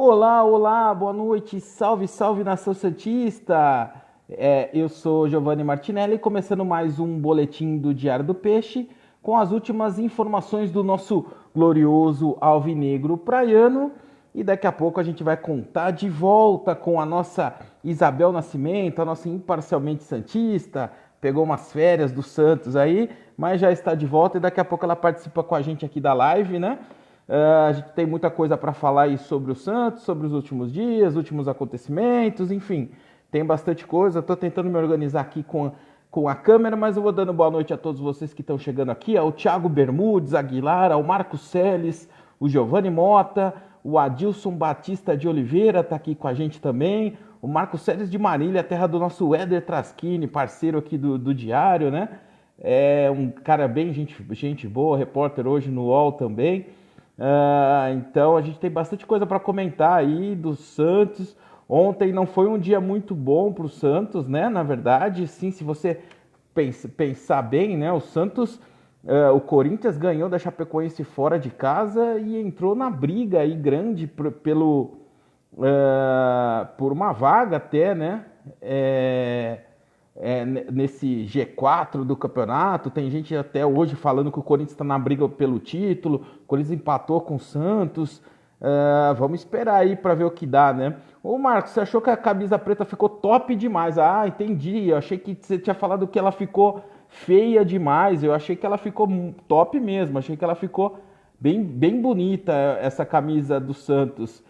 Olá, olá, boa noite, salve, salve nação santista. Eu sou Giovanni Martinelli, começando mais um boletim do Diário do Peixe, com as últimas informações do nosso glorioso alvinegro praiano. E daqui a pouco a gente vai contar de volta com a nossa Isabel Nascimento, a nossa imparcialmente santista. Pegou umas férias do Santos aí, mas já está de volta e daqui a pouco ela participa com a gente aqui da live, né? A gente tem muita coisa para falar aí sobre o Santos, sobre os últimos dias, últimos acontecimentos, enfim, tem bastante coisa. Estou tentando me organizar aqui com a câmera, mas eu vou dando boa noite a todos vocês que estão chegando aqui, ao Thiago Bermudes Aguilar, ao Marcos Seles, o Giovanni Mota, o Adilson Batista de Oliveira está aqui com a gente também, o Marcos Seles de Marília, terra do nosso Éder Traschini, parceiro aqui do Diário, né? É um cara bem gente boa, repórter hoje no UOL também. Então a gente tem bastante coisa para comentar aí do Santos. Ontem não foi um dia muito bom para o Santos, né? Na verdade, sim, se você pensar bem, né? O Santos, o Corinthians ganhou da Chapecoense fora de casa e entrou na briga aí grande por uma vaga até, né? Nesse G4 do campeonato. Tem gente até hoje falando que o Corinthians está na briga pelo título. O Corinthians empatou com o Santos. Vamos esperar aí para ver o que dá, né? Ô Marcos, você achou que a camisa preta ficou top demais? Ah, entendi. Eu achei que você tinha falado que ela ficou feia demais. Eu achei que ela ficou top mesmo. Achei que ela ficou bem bonita essa camisa do Santos.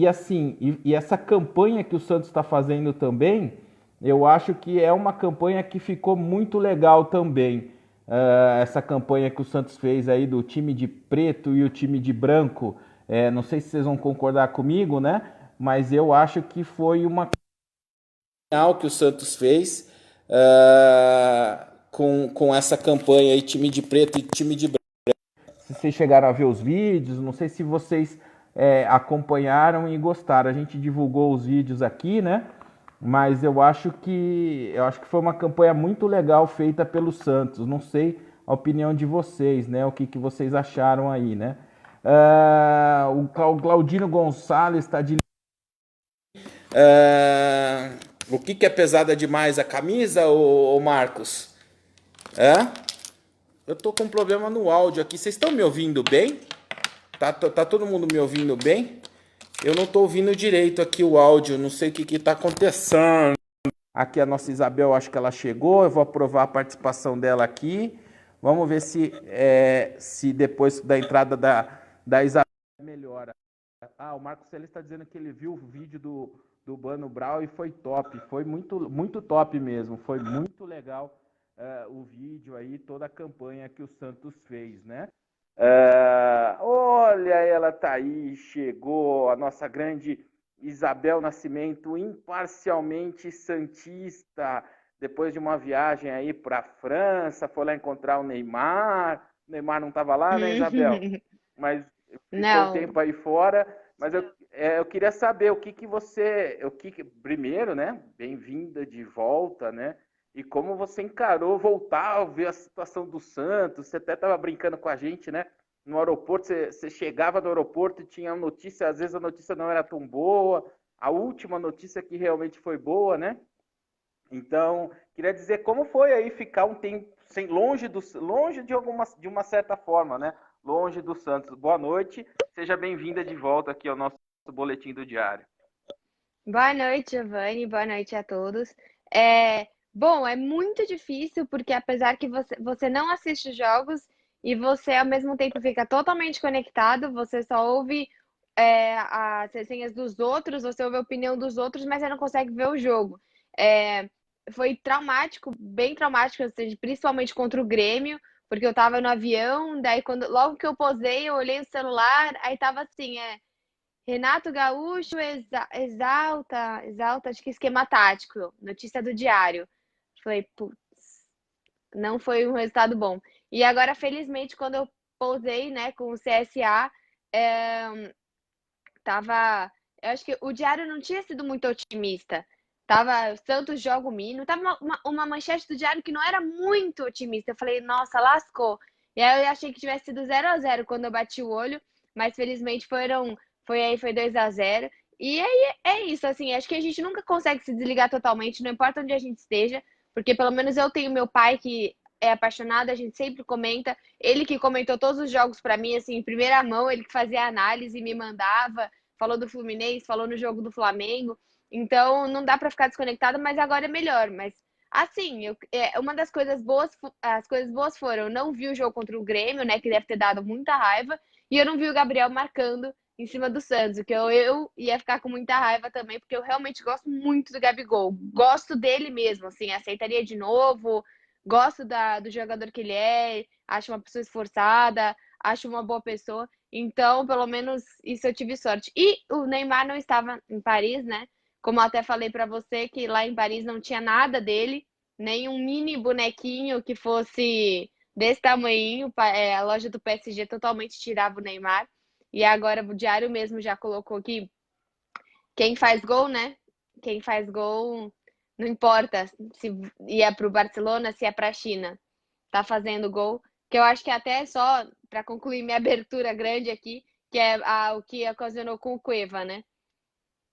Assim, e essa campanha que o Santos está fazendo também, eu acho que é uma campanha que ficou muito legal também. Essa campanha que o Santos fez aí do time de preto e o time de branco. Não sei se vocês vão concordar comigo, né? Mas eu acho que foi uma final que o Santos fez com essa campanha aí, time de preto e time de branco. Se vocês chegaram a ver os vídeos, não sei se vocês acompanharam e gostaram. A gente divulgou os vídeos aqui, né? Mas eu acho que foi uma campanha muito legal feita pelo Santos. Não sei a opinião de vocês, né? O que vocês acharam aí, né? O Claudino Gonçalves está de. O que é pesada demais, a camisa, ô Marcos? É? Eu tô com um problema no áudio aqui. Vocês estão me ouvindo bem? Tá todo mundo me ouvindo bem? Eu não tô ouvindo direito aqui o áudio. Não sei o que tá acontecendo. Aqui a nossa Isabel, acho que ela chegou. Eu vou aprovar a participação dela aqui. Vamos ver se depois da entrada da Isabel melhora. O Marcos Celes está dizendo que ele viu o vídeo do Mano Brown e foi top. Foi muito, muito top mesmo. Foi muito legal o vídeo aí, toda a campanha que o Santos fez, né? Olha, ela tá aí, chegou a nossa grande Isabel Nascimento, imparcialmente santista, depois de uma viagem aí para a França, foi lá encontrar o Neymar. O Neymar não estava lá, né, Isabel? Mas ficou um Não, tempo aí fora. Mas eu queria saber primeiro, né? Bem-vinda de volta, né? E como você encarou voltar a ver a situação do Santos. Você até estava brincando com a gente, né? No aeroporto, você chegava no aeroporto e tinha notícia, às vezes a notícia não era tão boa, a última notícia que realmente foi boa, né? Então, queria dizer como foi aí ficar um tempo longe de uma certa forma, né? Longe do Santos. Boa noite, seja bem-vinda de volta aqui ao nosso boletim do diário. boa noite, Giovanni, boa noite a todos. Bom, é muito difícil porque apesar que você não assiste jogos e você ao mesmo tempo fica totalmente conectado, você só ouve as resenhas dos outros, você ouve a opinião dos outros, mas você não consegue ver o jogo. É, Foi traumático, bem traumático, assim, principalmente contra o Grêmio, porque eu tava no avião, daí logo que eu posei, eu olhei o celular, aí tava assim, Renato Gaúcho exalta, acho que esquema tático, notícia do Diário. Falei, putz, não foi um resultado bom. E agora, felizmente, quando eu pousei, né, com o CSA, tava. Eu acho que o Diário não tinha sido muito otimista. Tava Santos joga o mínimo. Tava uma manchete do Diário que não era muito otimista. Eu falei, nossa, lascou. E aí eu achei que tivesse sido 0-0 quando eu bati o olho. mas felizmente foi 2-0. E aí é isso, assim, acho que a gente nunca consegue se desligar totalmente, não importa onde a gente esteja, porque pelo menos eu tenho meu pai que é apaixonado, a gente sempre comenta, ele que comentou todos os jogos pra mim, assim, em primeira mão, ele que fazia análise, me mandava, falou do Fluminense, falou no jogo do Flamengo, então não dá pra ficar desconectado, mas agora é melhor, mas assim, uma das coisas boas, as coisas boas foram, eu não vi o jogo contra o Grêmio, né, que deve ter dado muita raiva, e eu não vi o Gabriel marcando em cima do Santos, que eu ia ficar com muita raiva também, porque eu realmente gosto muito do Gabigol. Gosto dele mesmo, assim, aceitaria de novo, gosto do jogador que ele é, acho uma pessoa esforçada, acho uma boa pessoa. Então, pelo menos isso eu tive sorte. E o Neymar não estava em Paris, né? Como eu até falei para você, que lá em Paris não tinha nada dele, nem um mini bonequinho que fosse desse tamanhinho. A loja do PSG totalmente tirava o Neymar. E agora o Diário mesmo já colocou que quem faz gol, né? Quem faz gol, não importa se ia para o Barcelona, se é para a China, tá fazendo gol. Que eu acho que até só para concluir minha abertura grande aqui, que é o que ocasionou com o Cueva, né?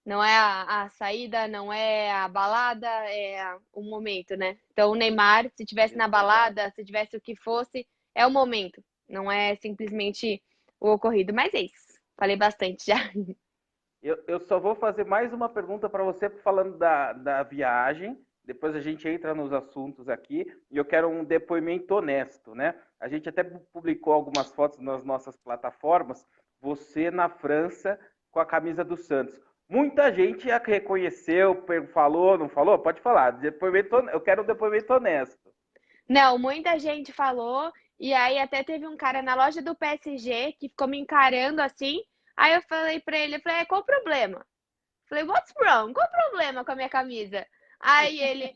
Não é a saída, não é a balada, é o momento, né? Então o Neymar, se tivesse na balada, se tivesse o que fosse, é o momento. Não é simplesmente o ocorrido. Mas é isso. Falei bastante já. Eu só vou fazer mais uma pergunta para você falando da viagem. Depois a gente entra nos assuntos aqui. E eu quero um depoimento honesto, né? A gente até publicou algumas fotos nas nossas plataformas. Você na França com a camisa do Santos. Muita gente a reconheceu, falou, não falou? Pode falar. Eu quero um depoimento honesto. Não, muita gente falou, e aí até teve um cara na loja do PSG que ficou me encarando assim. Aí eu falei pra ele, eu falei, qual o problema? Falei, what's wrong? Qual o problema com a minha camisa? Aí ele,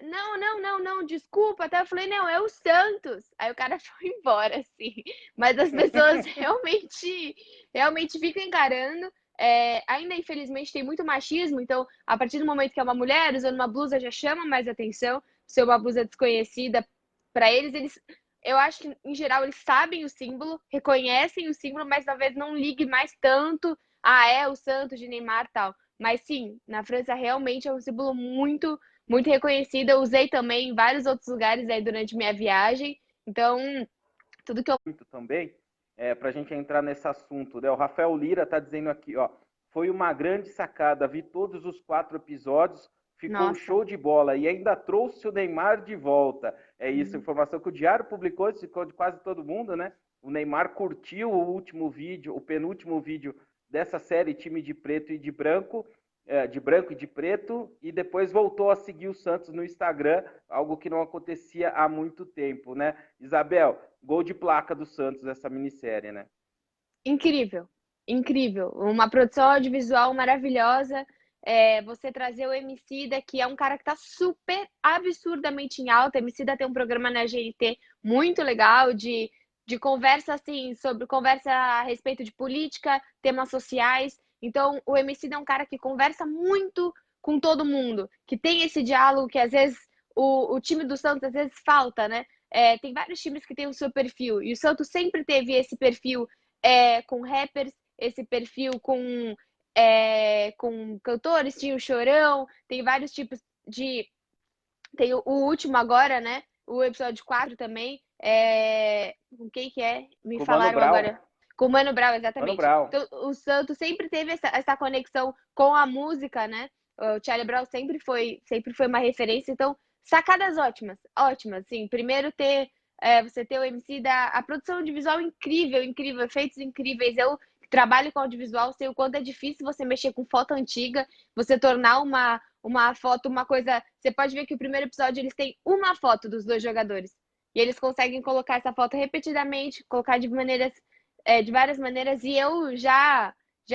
não, não, não, não, desculpa. Até eu falei, não, é o Santos. Aí o cara foi embora, assim. Mas as pessoas realmente ficam encarando. Ainda, infelizmente, tem muito machismo. Então, a partir do momento que é uma mulher usando uma blusa, já chama mais atenção. Se é uma blusa desconhecida, para eles, eu acho que, em geral, eles sabem o símbolo, reconhecem o símbolo, mas talvez não ligue mais tanto. Ah, é o Santos de Neymar e tal. Mas sim, na França realmente é um símbolo muito reconhecida. Eu usei também em vários outros lugares aí durante minha viagem. Então, tudo que eu. Muito também, para a gente entrar nesse assunto, né? O Rafael Lira está dizendo aqui, ó, foi uma grande sacada, vi todos os 4 episódios, ficou um Nossa. show de bola e ainda trouxe o Neymar de volta. É isso, informação que o Diário publicou, ficou de quase todo mundo, né? O Neymar curtiu o último vídeo, o penúltimo vídeo dessa série Time de Preto e de Branco, de branco e de preto, e depois voltou a seguir o Santos no Instagram, algo que não acontecia há muito tempo, né? Isabel, gol de placa do Santos essa minissérie, né? Incrível, incrível. Uma produção audiovisual maravilhosa. Você trazer o Emicida, que é um cara que tá super absurdamente em alta. Emicida tem um programa na GNT muito legal de conversa assim, sobre conversa a respeito de política, temas sociais. Então, o Emicida é um cara que conversa muito com todo mundo, que tem esse diálogo que às vezes o time do Santos às vezes falta, né? Tem vários times que têm o seu perfil, e o Santos sempre teve esse perfil com rappers, esse perfil com cantores, tinha o Chorão, tem vários tipos de. Tem o último agora, né? O episódio 4 também. Com quem que é? Me Com o Mano falaram Brown. agora. Com o Mano Brown, Mano exatamente. Brown. Então, o Santos sempre teve essa conexão com a música, né? O Charlie Brown sempre foi uma referência. Então, sacadas ótimas, ótimas. Sim, primeiro você ter o MC a produção audiovisual incrível, incrível, efeitos incríveis. Eu trabalho com audiovisual, sei o quanto é difícil você mexer com foto antiga, você tornar uma foto, uma coisa. Você pode ver que o primeiro episódio eles têm uma foto dos dois jogadores. E eles conseguem colocar essa foto repetidamente, colocar de várias maneiras. E eu já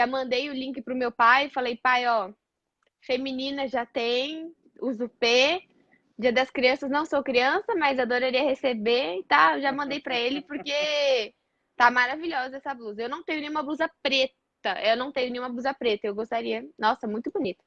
mandei o link pro meu pai, falei, pai, ó, feminina já tem, uso P. Dia das Crianças, não sou criança, mas adoraria receber, tá? Eu já mandei pra ele porque tá maravilhosa essa blusa. Eu não tenho nenhuma blusa preta. Eu não tenho nenhuma blusa preta. Eu gostaria. Nossa, muito bonita.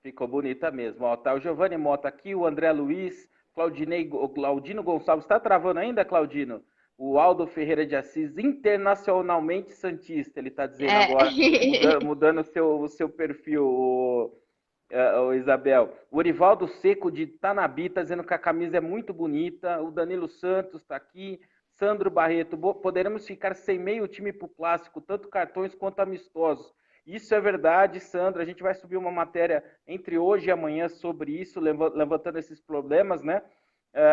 Ficou bonita mesmo. Ó, tá o Giovanni Mota aqui, o André Luiz, Claudinei, o Claudino Gonçalves. Está travando ainda, Claudino? O Aldo Ferreira de Assis, internacionalmente santista, ele está dizendo É. agora, mudando o seu perfil, o Isabel. O Orivaldo Seco de Tanabi está dizendo que a camisa é muito bonita. O Danilo Santos está aqui. Sandro Barreto, poderemos ficar sem meio time para o clássico, tanto cartões quanto amistosos. Isso é verdade, Sandro. A gente vai subir uma matéria entre hoje e amanhã sobre isso, levantando esses problemas, né?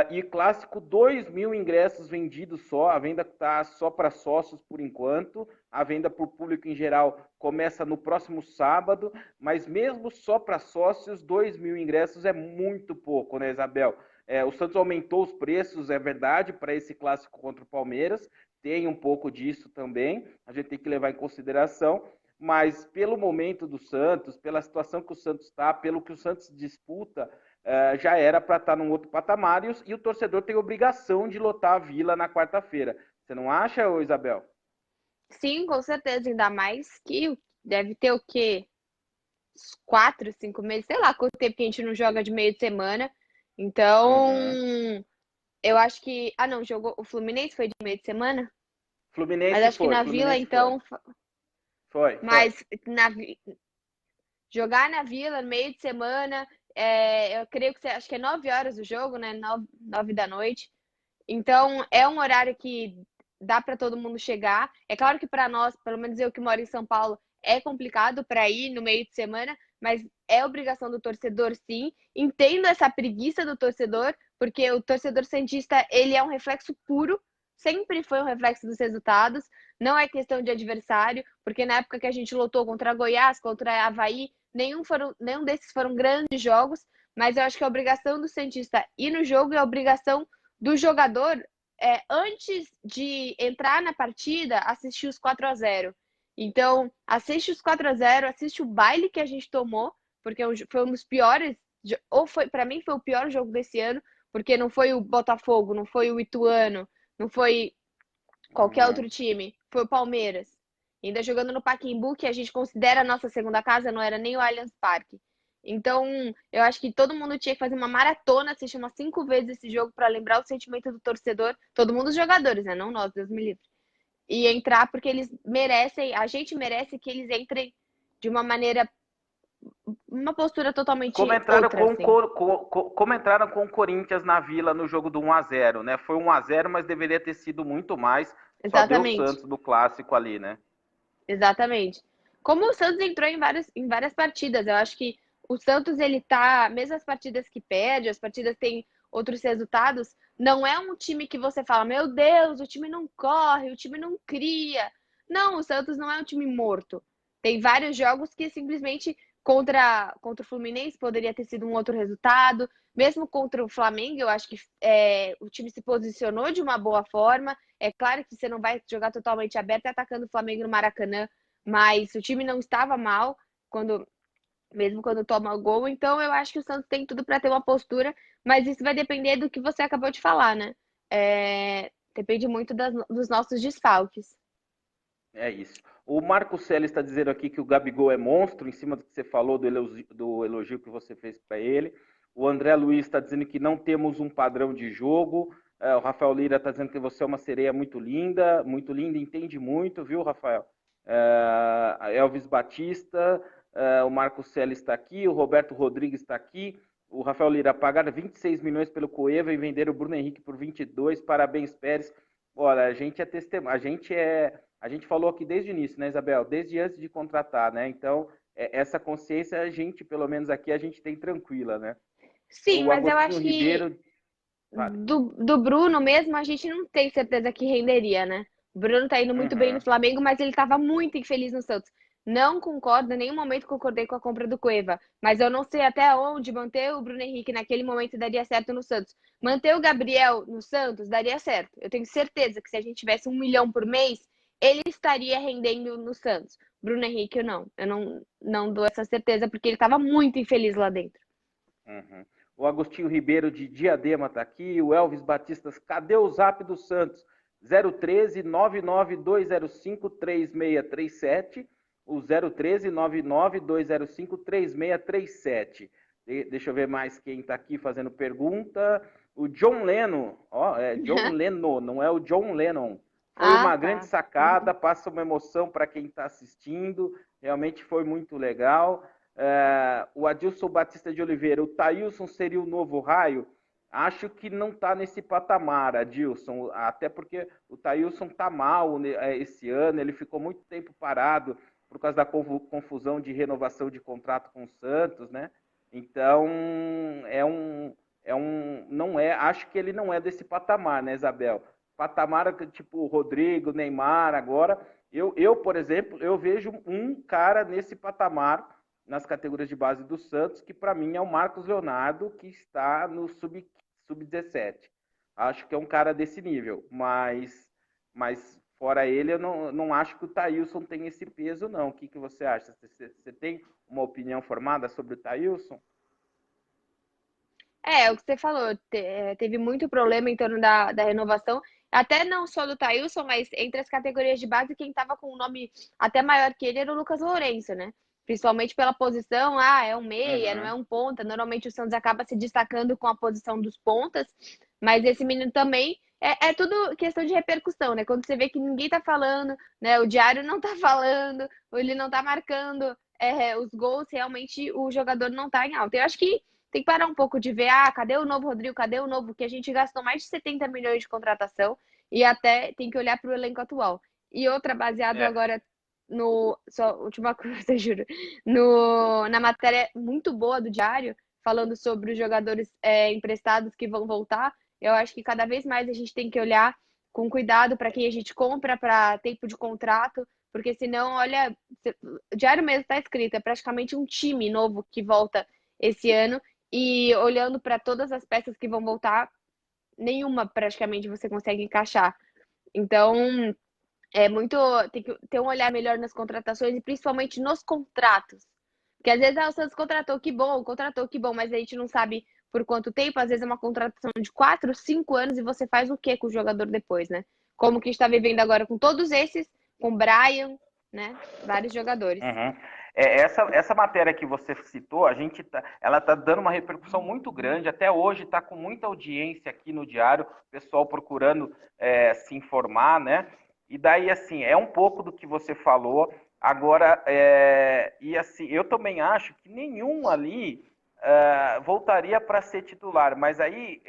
E clássico, 2.000 ingressos vendidos só. A venda está só para sócios por enquanto. A venda para o público em geral começa no próximo sábado. Mas mesmo só para sócios, 2.000 ingressos é muito pouco, né, Isabel? O Santos aumentou os preços, é verdade, para esse clássico contra o Palmeiras. Tem um pouco disso também. A gente tem que levar em consideração. Mas pelo momento do Santos, pela situação que o Santos está, pelo que o Santos disputa, já era para estar num outro patamar e o torcedor tem obrigação de lotar a Vila na quarta-feira. Você não acha, Isabel? Sim, com certeza, ainda mais que deve ter o quê? 4, 5 meses, sei lá quanto tempo que a gente não joga de meio de semana. Então, eu acho que. Ah, não, jogou. O Fluminense foi de meio de semana? Mas Fluminense acho que foi, na Vila, Fluminense foi. então. Foi. Mas jogar na Vila no meio de semana, eu creio que acho que é 9 horas o jogo, né? 9 da noite. Então, é um horário que dá para todo mundo chegar. É claro que para nós, pelo menos eu que moro em São Paulo, é complicado para ir no meio de semana, mas é obrigação do torcedor, sim. Entendo essa preguiça do torcedor, porque o torcedor santista, ele é um reflexo puro, sempre foi um reflexo dos resultados, não é questão de adversário, porque na época que a gente lutou contra Goiás, contra Avaí, nenhum desses foram grandes jogos, mas eu acho que a obrigação do santista ir no jogo é a obrigação do jogador antes de entrar na partida, assistir os 4-0. Então, assiste os 4-0, assiste o baile que a gente tomou, porque foi um dos piores, ou foi, para mim foi o pior jogo desse ano, porque não foi o Botafogo, não foi o Ituano, não foi qualquer outro time, foi o Palmeiras. Ainda jogando no Pacaembu, que a gente considera a nossa segunda casa, não era nem o Allianz Parque. Então, eu acho que todo mundo tinha que fazer uma maratona, assistir umas 5 vezes esse jogo para lembrar o sentimento do torcedor, todo mundo os jogadores, né? Não nós, Deus me livre. E entrar porque eles merecem, a gente merece que eles entrem de uma maneira, uma postura Como totalmente entraram outra, com, assim. como entraram com o Corinthians na Vila no jogo do 1-0, né? Foi 1-0, mas deveria ter sido muito mais. Só deu o Exatamente. Santos do clássico ali, né? Exatamente. Como o Santos entrou em várias partidas, eu acho que o Santos, ele tá, mesmo as partidas que perde, as partidas que têm outros resultados, não é um time que você fala, meu Deus, o time não corre, o time não cria. Não, o Santos não é um time morto. Tem vários jogos que simplesmente contra o Fluminense poderia ter sido um outro resultado. Mesmo contra o Flamengo, eu acho que o time se posicionou de uma boa forma. É claro que você não vai jogar totalmente aberto e atacando o Flamengo no Maracanã, mas o time não estava mal mesmo quando toma o gol. Então eu acho que o Santos tem tudo para ter uma postura, mas isso vai depender do que você acabou de falar, né? Depende muito dos nossos desfalques. É isso. O Marco Selle está dizendo aqui que o Gabigol é monstro, em cima do que você falou, do elogio que você fez para ele. O André Luiz está dizendo que não temos um padrão de jogo. O Rafael Lira está dizendo que você é uma sereia muito linda, entende muito, viu, Rafael? Elvis Batista, o Marco Selle está aqui, o Roberto Rodrigues está aqui. O Rafael Lira, pagar 26 milhões pelo Cueva e vender o Bruno Henrique por 22. Parabéns, Pérez. Olha, a gente é testemunha, a gente falou aqui desde o início, né, Isabel? Desde antes de contratar, né? Então, essa consciência, a gente, pelo menos aqui, a gente tem tranquila, né? Sim, O mas eu Agostinho acho que Ribeiro. Vale. do Bruno mesmo a gente não tem certeza que renderia, né? O Bruno tá indo muito bem no Uhum. Flamengo, mas ele estava muito infeliz no Santos. Não concordo, em nenhum momento concordei com a compra do Cueva, mas eu não sei até onde manter o Bruno Henrique naquele momento daria certo no Santos. Manter o Gabriel no Santos daria certo. Eu tenho certeza que se a gente tivesse 1 milhão por mês, ele estaria rendendo no Santos. Bruno Henrique, eu não. Eu não dou essa certeza porque ele estava muito infeliz lá dentro. Uhum. O Agostinho Ribeiro de Diadema está aqui. O Elvis Batistas, cadê o zap do Santos? 013 99205 3637. O 013 99205 3637. Deixa eu ver mais quem está aqui fazendo pergunta. o John Lennon, ó, é John Lennon, não é o John Lennon. Foi Ah, uma grande tá. sacada, passa uma emoção para quem está assistindo, realmente foi muito legal. O Adilson Batista de Oliveira, o Thailson seria o novo Raio? Acho que não está nesse patamar, Adilson, até porque o Thailson está mal esse ano, ele ficou muito tempo parado por causa da confusão de renovação de contrato com o Santos, né? Então, não é, acho que ele não é desse patamar, né, Isabel? Patamar tipo Rodrigo, Neymar, agora, por exemplo, eu vejo um cara nesse patamar nas categorias de base do Santos, que para mim é o Marcos Leonardo, que está no sub-17. Acho que é um cara desse nível, mas fora ele, eu não acho que o Thailson tem esse peso, não. O que você acha? Você tem uma opinião formada sobre o Thailson? É, o que você falou, teve muito problema em torno da renovação, até não só do Thailson, mas entre as categorias de base, quem estava com um nome até maior que ele era o Lucas Lourenço, né? Principalmente pela posição, é um meia, não é Uhum. um ponta. Normalmente o Santos acaba se destacando com a posição dos pontas, mas esse menino também é tudo questão de repercussão, né? Quando você vê que ninguém tá falando, né? O Diário não tá falando, ou ele não tá marcando os gols, realmente o jogador não tá em alta. Eu acho que tem que parar um pouco de ver, cadê o novo Rodrigo, cadê o novo? Que a gente gastou mais de 70 milhões de contratação e até tem que olhar para o elenco atual. E outra, baseado É. agora no. Só última coisa, juro. No, na matéria muito boa do Diário, falando sobre os jogadores emprestados que vão voltar, eu acho que cada vez mais a gente tem que olhar com cuidado para quem a gente compra, para tempo de contrato, porque senão, olha, o Diário mesmo está escrito, é praticamente um time novo que volta esse ano e olhando para todas as peças que vão voltar, nenhuma praticamente você consegue encaixar. Então, é muito. Tem que ter um olhar melhor nas contratações e principalmente nos contratos. Porque às vezes o Santos contratou, que bom, mas a gente não sabe por quanto tempo. Às vezes é uma contratação de 4, 5 anos e você faz o que com o jogador depois, né? Como que está vivendo agora com todos esses, com o Brian, né? Vários jogadores. Uhum. Essa matéria que você citou, ela está dando uma repercussão muito grande. Até hoje está com muita audiência aqui no Diário, o pessoal procurando se informar, né? E daí, assim, é um pouco do que você falou. Agora, e assim, eu também acho que nenhum ali voltaria para ser titular, mas aí,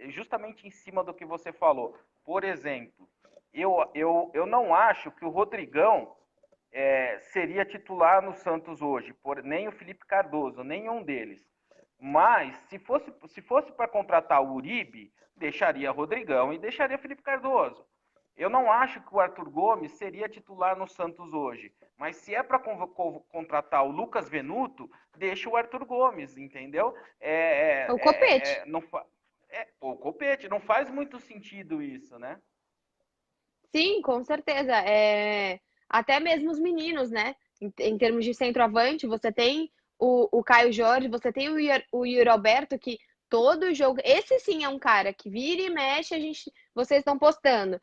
justamente em cima do que você falou. Por exemplo, eu não acho que o Rodrigão seria titular no Santos hoje, nem o Felipe Cardoso, nenhum deles. Mas se fosse para contratar o Uribe, deixaria Rodrigão e deixaria Felipe Cardoso. Eu não acho que o Arthur Gomes seria titular no Santos hoje, mas se é para contratar o Lucas Venuto, deixa o Arthur Gomes, entendeu? O Copete. Não o Copete, não faz muito sentido isso, né? Sim, com certeza. Até mesmo os meninos, né? Em termos de centroavante, você tem o Caio Jorge, você tem o Yuri Alberto, que todo jogo. Esse sim é um cara que vira e mexe, vocês estão postando.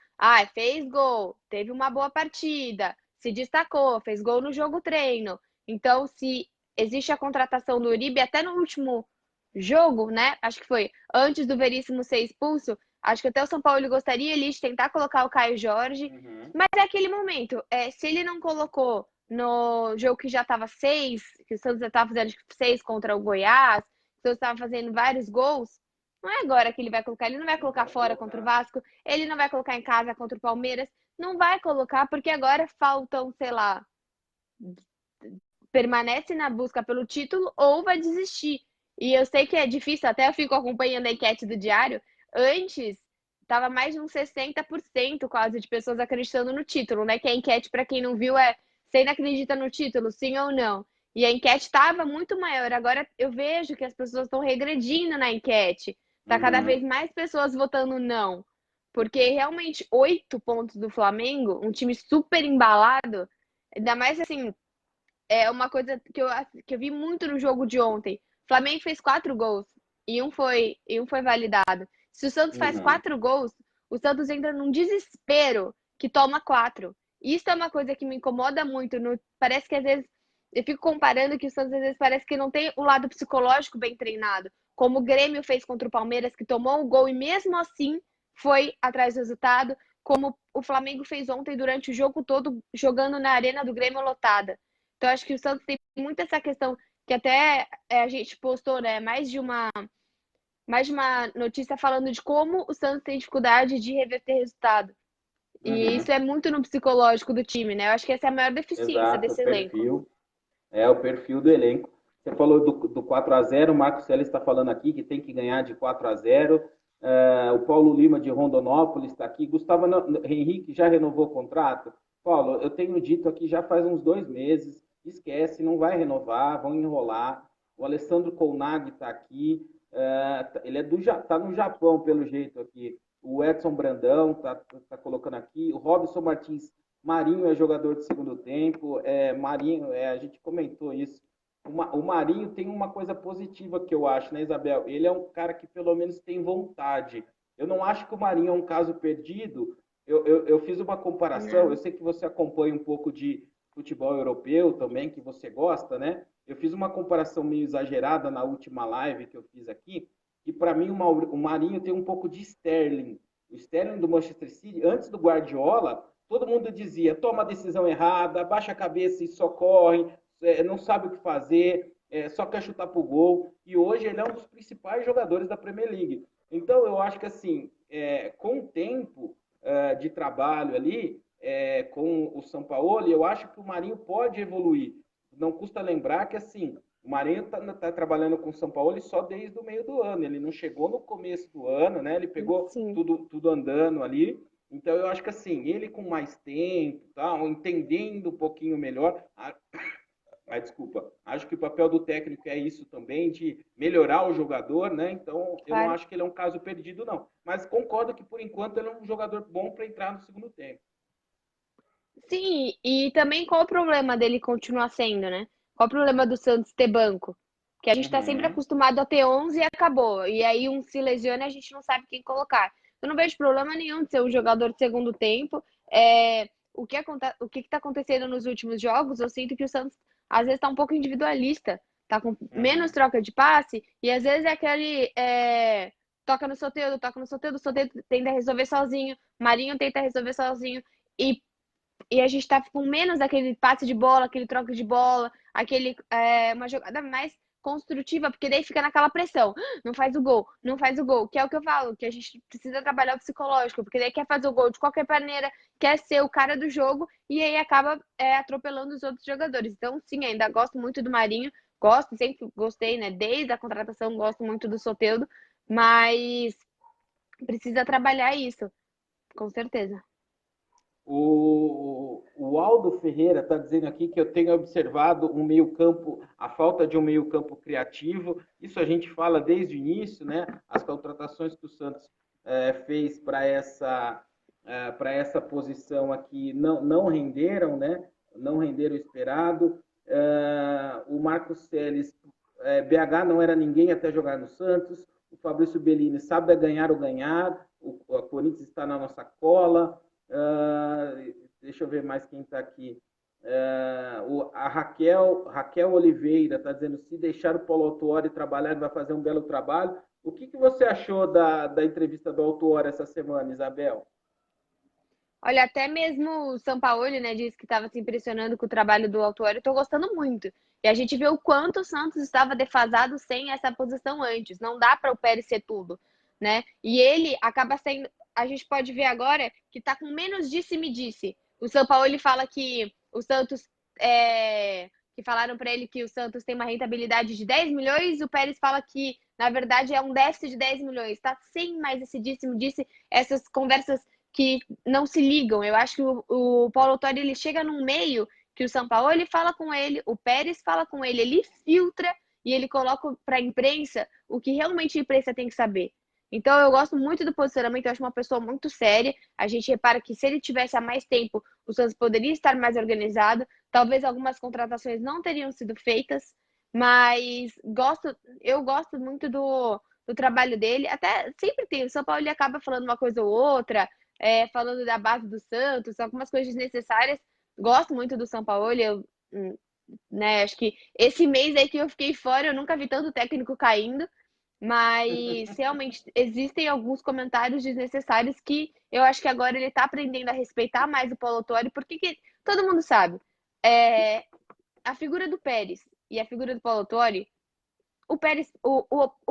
Fez gol, teve uma boa partida, se destacou, fez gol no jogo treino. Então, se existe a contratação do Uribe, até no último jogo, né? Acho que foi antes do Veríssimo ser expulso. Acho que até o São Paulo gostaria ali de tentar colocar o Caio Jorge, Uhum. mas é aquele momento. Se ele não colocou no jogo que já estava 6, que o Santos já estava fazendo 6 contra o Goiás, o Santos estava fazendo vários gols, não é agora que ele vai colocar. Ele não vai colocar fora contra o Vasco, ele não vai colocar em casa contra o Palmeiras, não vai colocar, porque agora faltam, sei lá, permanece na busca pelo título ou vai desistir. E eu sei que é difícil, até eu fico acompanhando a enquete do Diário. Antes, estava mais de uns 60% quase de pessoas acreditando no título, né? Que a enquete, para quem não viu, você ainda acredita no título, sim ou não? E a enquete estava muito maior. Agora eu vejo que as pessoas estão regredindo na enquete. Tá cada Uhum. vez mais pessoas votando não. Porque realmente 8 pontos do Flamengo, um time super embalado, ainda mais assim, é uma coisa que eu vi muito no jogo de ontem. O Flamengo fez 4 gols e um foi validado. Se o Santos faz Uhum. 4 gols, o Santos entra num desespero que toma 4. Isso é uma coisa que me incomoda muito. Parece que às vezes eu fico comparando que o Santos às vezes parece que não tem o lado psicológico bem treinado. como o Grêmio fez contra o Palmeiras, que tomou o gol e mesmo assim foi atrás do resultado, como o Flamengo fez ontem durante o jogo todo, jogando na arena do Grêmio lotada. Então, acho que o Santos tem muito essa questão que até a gente postou, né, mais de uma notícia falando de como o Santos tem dificuldade de reverter resultado. E Uhum. isso é muito no psicológico do time, né? Eu acho que essa é a maior deficiência Exato, o desse elenco. perfil. É o perfil do elenco. Você falou do 4-0, o Marcos Celes está falando aqui que tem que ganhar de 4-0. O Paulo Lima de Rondonópolis está aqui. Gustavo Henrique já renovou o contrato? Paulo, eu tenho dito aqui já faz uns 2 meses, esquece, não vai renovar, vão enrolar. O Alessandro Colnaghi está aqui, ele tá no Japão pelo jeito aqui. O Edson Brandão tá colocando aqui. O Robson Martins Marinho é jogador de segundo tempo. Marinho, a gente comentou isso. O Marinho tem uma coisa positiva que eu acho, né, Isabel? Ele é um cara que pelo menos tem vontade. Eu não acho que o Marinho é um caso perdido. Eu fiz uma comparação, eu Não. sei que você acompanha um pouco de futebol europeu também, que você gosta, né? Eu fiz uma comparação meio exagerada na última live que eu fiz aqui, e para mim o Marinho tem um pouco de Sterling. O Sterling do Manchester City, antes do Guardiola, todo mundo dizia, toma a decisão errada, baixa a cabeça e socorre, não sabe o que fazer, só quer chutar pro gol. E hoje ele é um dos principais jogadores da Premier League. Então eu acho que assim, com o tempo de trabalho ali, com o São Paulo, eu acho que o Marinho pode evoluir. Não custa lembrar que assim, o Marinho está trabalhando com o São Paulo só desde o meio do ano. Ele não chegou no começo do ano, né? Ele pegou Sim. tudo andando ali. Então eu acho que assim, ele com mais tempo, tal, entendendo um pouquinho melhor, desculpa, acho que o papel do técnico é isso também, de melhorar o jogador, né? Então eu não Claro. acho que ele é um caso perdido, não. Mas concordo que por enquanto ele é um jogador bom para entrar no segundo tempo. Sim, e também qual o problema dele continuar sendo, né? Qual o problema do Santos ter banco? Que a gente tá sempre Uhum. acostumado a ter 11 e acabou. E aí um se lesiona e a gente não sabe quem colocar. Eu não vejo problema nenhum de ser um jogador de segundo tempo. O que tá acontecendo nos últimos jogos, eu sinto que o Santos às vezes tá um pouco individualista. Tá com menos Uhum. troca de passe e às vezes é aquele toca no Soteldo, o Soteldo tenta resolver sozinho, Marinho tenta resolver sozinho. E a gente tá com menos aquele passe de bola, aquele troca de bola, uma jogada mais construtiva, porque daí fica naquela pressão. Não faz o gol, não faz o gol. Que é o que eu falo, que a gente precisa trabalhar o psicológico, porque daí quer fazer o gol de qualquer maneira, quer ser o cara do jogo, e aí acaba atropelando os outros jogadores. Então, sim, ainda gosto muito do Marinho, gosto, sempre gostei, né? Desde a contratação, gosto muito do Soteldo, mas precisa trabalhar isso, com certeza. O Aldo Ferreira está dizendo aqui que eu tenho observado um meio-campo, a falta de um meio-campo criativo. Isso a gente fala desde o início, né? As contratações que o Santos fez para essa posição aqui não renderam, né? Não renderam o esperado. O Marcos Celes, BH não era ninguém até jogar no Santos. O Fabrício Bellini sabe ganhar ou ganhar. O Corinthians está na nossa cola. Deixa eu ver mais quem está aqui. A Raquel Oliveira está dizendo: se deixar o Paulo Autuori trabalhar, ele vai fazer um belo trabalho. O que você achou da entrevista do Autuori essa semana, Isabel? Olha, até mesmo o Sampaoli, né, disse que estava se impressionando com o trabalho do Autuori. Eu tô gostando muito. E a gente vê o quanto o Santos estava defasado sem essa posição antes. Não dá para o Pérez ser tudo, né? E ele acaba sendo. A gente pode ver agora que tá com menos disse-me-disse. O Sampaoli fala que o Santos. Que falaram para ele que o Santos tem uma rentabilidade de 10 milhões, o Pérez fala que, na verdade, é um déficit de 10 milhões. Tá sem mais esse disse-me-disse, essas conversas que não se ligam. Eu acho que o Paulo Autuori ele chega num meio que o Sampaoli fala com ele, o Pérez fala com ele filtra e ele coloca para a imprensa o que realmente a imprensa tem que saber. Então eu gosto muito do posicionamento, eu acho uma pessoa muito séria. A gente repara que se ele tivesse há mais tempo, o Santos poderia estar mais organizado. Talvez algumas contratações não teriam sido feitas, mas eu gosto muito do trabalho dele. Até sempre tem, o São Paulo ele acaba falando uma coisa ou outra, falando da base do Santos, algumas coisas desnecessárias. Gosto muito do São Paulo, né, acho que esse mês aí que eu fiquei fora, eu nunca vi tanto técnico caindo, Mas realmente existem alguns comentários desnecessários que eu acho que agora ele tá aprendendo a respeitar mais o Paulo Autuori, porque todo mundo sabe. É, a figura do Pérez e a figura do Paulo Autuori, o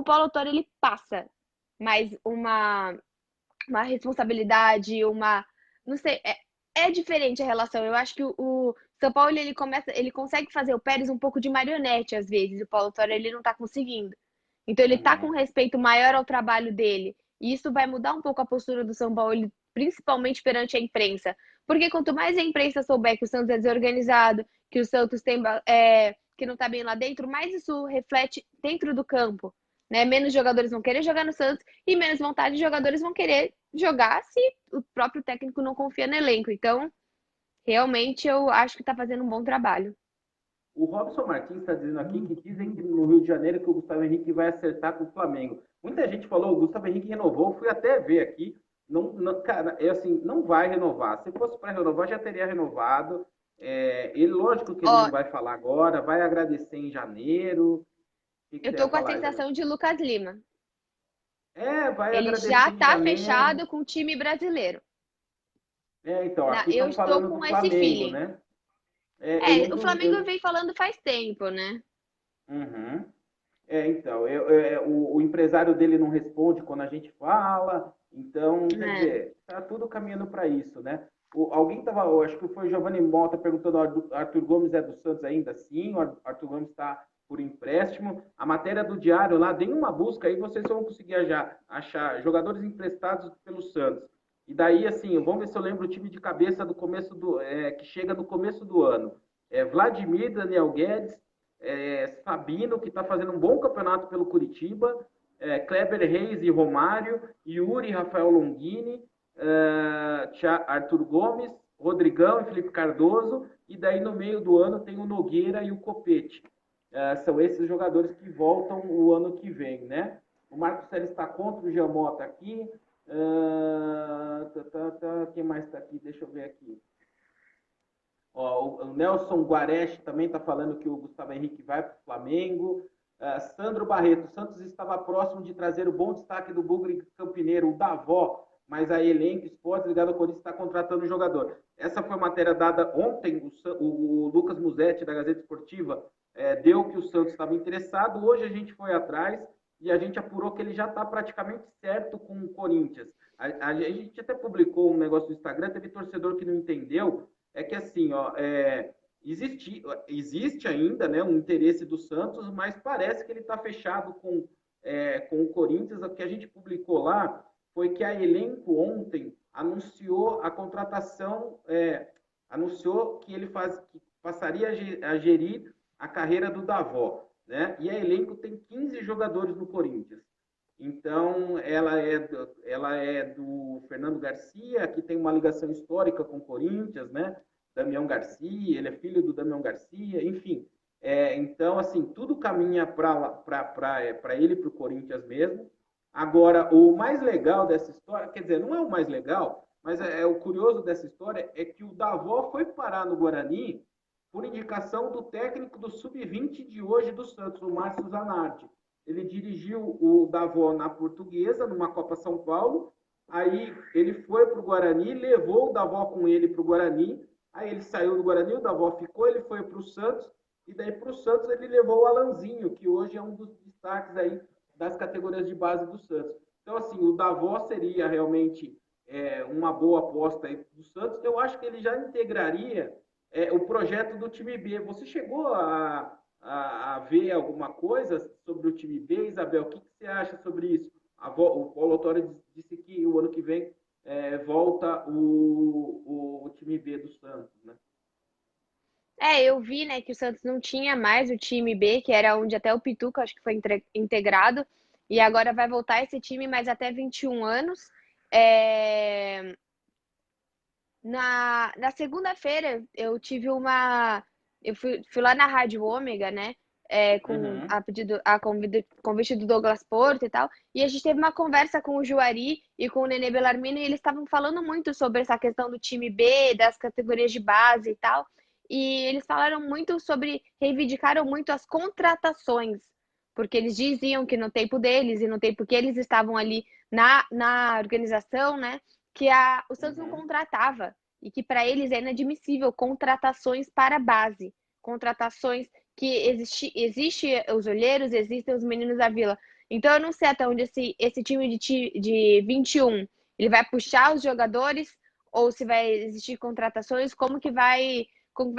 Paulo Autuori ele passa mais uma responsabilidade, não sei, é diferente a relação. Eu acho que o São Paulo ele consegue fazer o Pérez um pouco de marionete às vezes, e o Paulo Autuori ele não tá conseguindo. Então ele tá com Uhum. um respeito maior ao trabalho dele. E isso vai mudar um pouco a postura do São Paulo, principalmente perante a imprensa. Porque quanto mais a imprensa souber que o Santos é desorganizado, que o Santos que não tá bem lá dentro, mais isso reflete dentro do campo. Né? Menos jogadores vão querer jogar no Santos e menos vontade de jogadores vão querer jogar se o próprio técnico não confia no elenco. Então, realmente, eu acho que tá fazendo um bom trabalho. O Robson Martins está dizendo aqui que dizem que no Rio de Janeiro que o Gustavo Henrique vai acertar com o Flamengo. Muita gente falou, o Gustavo Henrique renovou, fui até ver aqui. Não, cara, é assim, não vai renovar. Se fosse para renovar, já teria renovado. Ele, lógico que ele Ó, não vai falar agora, vai agradecer em janeiro. O que eu você ia tô com a falar, Isabel? sensação de Lucas Lima. Vai Ele agradecer já em tá janeiro. fechado com o time brasileiro. Então, aqui Eu estão estou falando do com esse Flamengo, feeling. né? Eu O não. Flamengo vem falando faz tempo, né? Uhum. Então, o empresário dele não responde quando a gente fala, então, quer É. dizer, tá tudo caminhando para isso, né? Alguém estava, acho que foi o Giovanni Mota perguntando, Arthur Gomes é do Santos ainda? Sim, o Arthur Gomes está por empréstimo. A matéria do Diário lá, deem uma busca aí, vocês vão conseguir já achar jogadores emprestados pelo Santos. E daí, assim, vamos ver se eu lembro o time de cabeça do começo que chega no começo do ano. Vladimir, Daniel Guedes, Sabino, que está fazendo um bom campeonato pelo Curitiba, Kleber Reis e Romário, Yuri, Rafael Longini, Arthur Gomes, Rodrigão e Felipe Cardoso, e daí no meio do ano tem o Nogueira e o Copete. São esses jogadores que voltam o ano que vem, né? O Marcos Celes está contra o Giamota aqui. Quem mais está aqui? Deixa eu ver aqui. Ó, o Nelson Guaresh também está falando que o Gustavo Henrique vai para o Flamengo. Sandro Barreto, Santos estava próximo de trazer o bom destaque do Bugre Campineiro, o Davó, mas a Elenco Esportes ligado ao Corinthians está contratando o jogador. Essa foi a matéria dada ontem, o Lucas Musetti, da Gazeta Esportiva, deu que o Santos estava interessado. Hoje a gente foi atrás e a gente apurou que ele já está praticamente certo com o Corinthians. A gente até publicou um negócio no Instagram, teve torcedor que não entendeu, que assim, existe ainda, né, um interesse do Santos, mas parece que ele está fechado com o Corinthians. O que a gente publicou lá foi que a Elenco ontem anunciou a contratação, anunciou que que passaria a gerir a carreira do Davó, né? E a Elenco tem 15 jogadores no Corinthians. Então, ela é do Fernando Garcia, que tem uma ligação histórica com o Corinthians, né? Damião Garcia, ele é filho do Damião Garcia, enfim. Então, assim, tudo caminha para ele, para o Corinthians mesmo. Agora, o mais legal dessa história, quer dizer, não é o mais legal, mas o curioso dessa história é que o Davó foi parar no Guarani por indicação do técnico do Sub-20 de hoje do Santos, o Márcio Zanardi. Ele dirigiu o Davó na Portuguesa, numa Copa São Paulo. Aí ele foi para o Guarani, levou o Davó com ele para o Guarani. Aí ele saiu do Guarani, o Davó ficou, ele foi para o Santos. E daí para o Santos ele levou o Alanzinho, que hoje é um dos destaques aí das categorias de base do Santos. Então, assim, o Davó seria realmente uma boa aposta aí do Santos. Eu acho que ele já integraria o projeto do time B. Você chegou a ver alguma coisa sobre o time B, Isabel? O que você acha sobre isso? O Paulo Autori disse que o ano que vem volta o time B do Santos, né? Eu vi, né, que o Santos não tinha mais o time B, que era onde até o Pituca acho que foi integrado, e agora vai voltar esse time, mas até 21 anos. É, na segunda-feira eu tive uma. Eu fui lá na Rádio Ômega, né? Com Uhum. convite do Douglas Porto e tal. E a gente teve uma conversa com o Juari e com o Nenê Bellarmino, e eles estavam falando muito sobre essa questão do time B, das categorias de base e tal. E eles falaram muito sobre, reivindicaram muito as contratações porque eles diziam que no tempo deles e no tempo que eles estavam ali na organização, né, que o Santos não Uhum. contratava e que para eles é inadmissível contratações para a base, contratações que existe os olheiros, existem os meninos da Vila. Então eu não sei até onde esse time de 21 ele vai puxar os jogadores ou se vai existir contratações, como que vai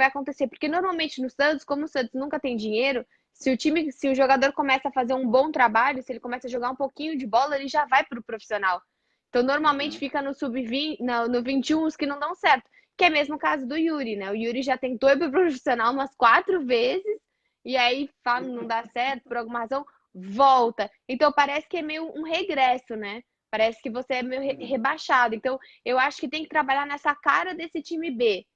acontecer? Porque normalmente no Santos, como o Santos nunca tem dinheiro, se o jogador começa a fazer um bom trabalho, se ele começa a jogar um pouquinho de bola, ele já vai para o profissional. Então, normalmente Uhum. fica no sub-20, no 21 os que não dão certo. Que é mesmo o caso do Yuri, né? O Yuri já tentou ir para o profissional umas 4 vezes, e aí fala, não dá certo, por alguma razão, volta. Então, parece que é meio um regresso, né? Parece que você é meio Uhum. rebaixado. Então, eu acho que tem que trabalhar nessa cara desse time B.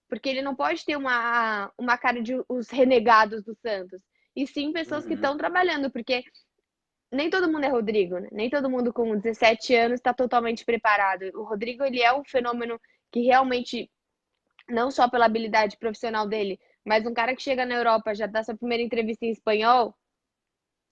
Porque ele não pode ter uma cara de os renegados do Santos. E sim pessoas que Uhum. estão trabalhando, porque nem todo mundo é Rodrigo, né? Nem todo mundo com 17 anos está totalmente preparado. O Rodrigo, ele é um fenômeno que realmente, não só pela habilidade profissional dele, mas um cara que chega na Europa, já dá sua primeira entrevista em espanhol,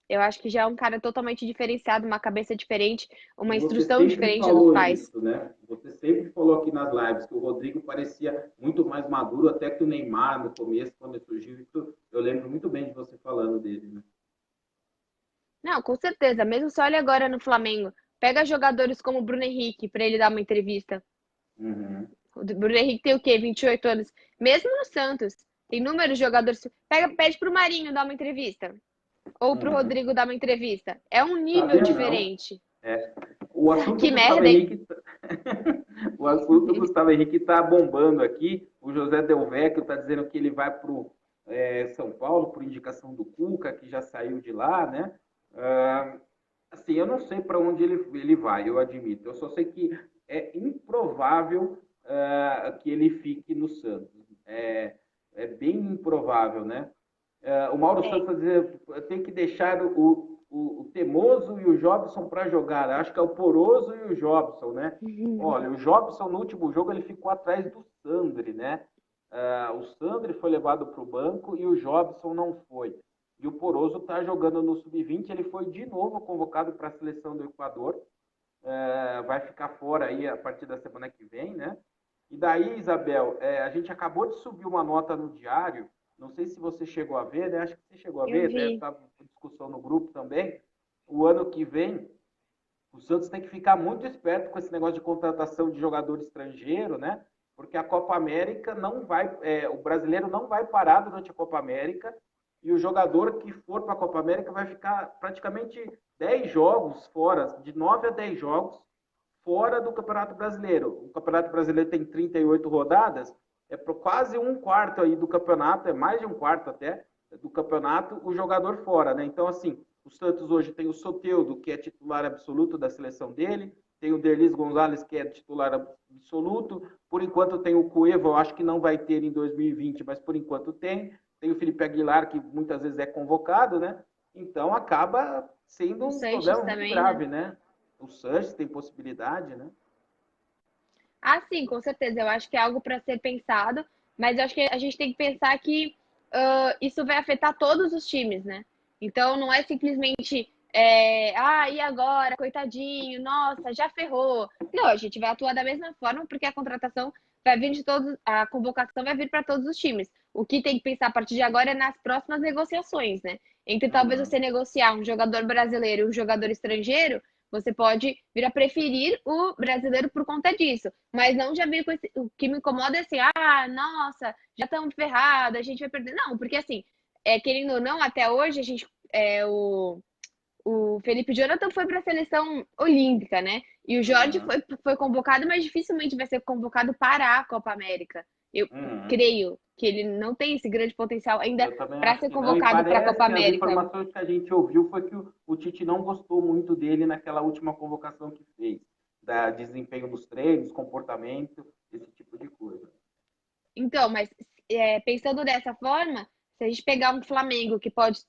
eu acho que já é um cara totalmente diferenciado, uma cabeça diferente, E uma você instrução sempre diferente dos falou pais. isso, né? Você sempre falou aqui nas lives que o Rodrigo parecia muito mais maduro até que o Neymar no começo, quando ele surgiu. Isso, eu lembro muito bem de você falando dele, né? Não, com certeza. Mesmo se olha agora no Flamengo, pega jogadores como o Bruno Henrique para ele dar uma entrevista. Uhum. O Bruno Henrique tem o quê? 28 anos. Mesmo no Santos, tem inúmeros jogadores. Pede pro Marinho dar uma entrevista. Ou pro Uhum. Rodrigo dar uma entrevista. É um nível Sabia não. diferente. É. O assunto Que Gustavo merda, hein? Henrique, o assunto Gustavo Henrique está bombando aqui. O José Del Vecchio está dizendo que ele vai para o São Paulo por indicação do Cuca, que já saiu de lá, né? Ah, assim, eu não sei para onde ele vai, eu admito. Eu só sei que é improvável que ele fique no Santos. É bem improvável, né? O Mauro É. Santos está dizendo tem que deixar o Temoso e o Jobson para jogar. Acho que é o Poroso e o Jobson, né? Olha, o Jobson no último jogo ele ficou atrás do Sandri, né? O Sandri foi levado para o banco e o Jobson não foi. E o Poroso está jogando no sub-20, ele foi de novo convocado para a seleção do Equador. Vai ficar fora aí a partir da semana que vem, né? E daí, Isabel, a gente acabou de subir uma nota no diário, não sei se você chegou a ver, né? Acho que você chegou a Eu ver, deve vi. estar em discussão no grupo também. O ano que vem, o Santos tem que ficar muito esperto com esse negócio de contratação de jogador estrangeiro, né? Porque a Copa América não vai, o brasileiro não vai parar durante a Copa América e o jogador que for para a Copa América vai ficar praticamente 10 jogos fora, de 9 a 10 jogos fora do Campeonato Brasileiro. O Campeonato Brasileiro tem 38 rodadas, é por quase um quarto aí do campeonato, é mais de um quarto até do campeonato, o jogador fora, né? Então, assim, o Santos hoje tem o Soteldo, que é titular absoluto da seleção dele, tem o Derlis Gonzalez, que é titular absoluto, por enquanto tem o Cueva, eu acho que não vai ter em 2020, mas por enquanto tem o Felipe Aguilar, que muitas vezes é convocado, né? Então acaba sendo O um Sanches problema muito também, né? grave, né? O Sanches tem possibilidade, né? Ah, sim, com certeza. Eu acho que é algo para ser pensado, mas eu acho que a gente tem que pensar que isso vai afetar todos os times, né? Então não é simplesmente e agora, coitadinho, nossa, já ferrou. Não, a gente vai atuar da mesma forma, porque a contratação vai vir de todos, a convocação vai vir para todos os times. O que tem que pensar a partir de agora é nas próximas negociações, né? Entre talvez Uhum. você negociar um jogador brasileiro e um jogador estrangeiro, você pode vir a preferir o brasileiro por conta disso. Mas não já vir com esse. O que me incomoda é assim, nossa, já estamos ferrados, a gente vai perder. Não, porque assim, querendo ou não, até hoje a gente. O Felipe Jonathan foi para a seleção olímpica, né? E o Jorge Uhum. foi convocado, mas dificilmente vai ser convocado para a Copa América. Eu Uhum. creio que ele não tem esse grande potencial ainda Eu também para acho ser que não. E convocado para a Copa parece, as América. informações que a gente ouviu foi que o Tite não gostou muito dele naquela última convocação que fez, da desempenho nos treinos, comportamento, esse tipo de coisa. Então, mas pensando dessa forma, se a gente pegar um Flamengo que pode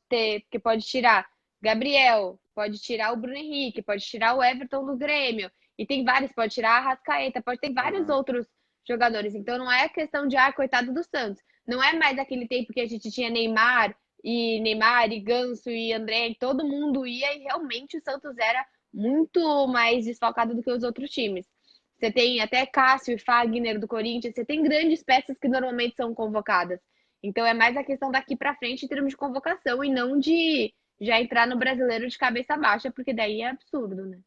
tirar Gabriel, pode tirar o Bruno Henrique, pode tirar o Everton do Grêmio, e tem vários, pode tirar a Arrascaeta, pode ter vários Uhum. outros jogadores. Então não é questão de coitado do Santos. Não é mais aquele tempo que a gente tinha Neymar e Neymar, e Ganso, e André, e todo mundo ia, e realmente o Santos era muito mais desfalcado do que os outros times. Você tem até Cássio e Fagner do Corinthians, você tem grandes peças que normalmente são convocadas. Então é mais a questão daqui para frente em termos de convocação e não de já entrar no brasileiro de cabeça baixa, porque daí é absurdo, né?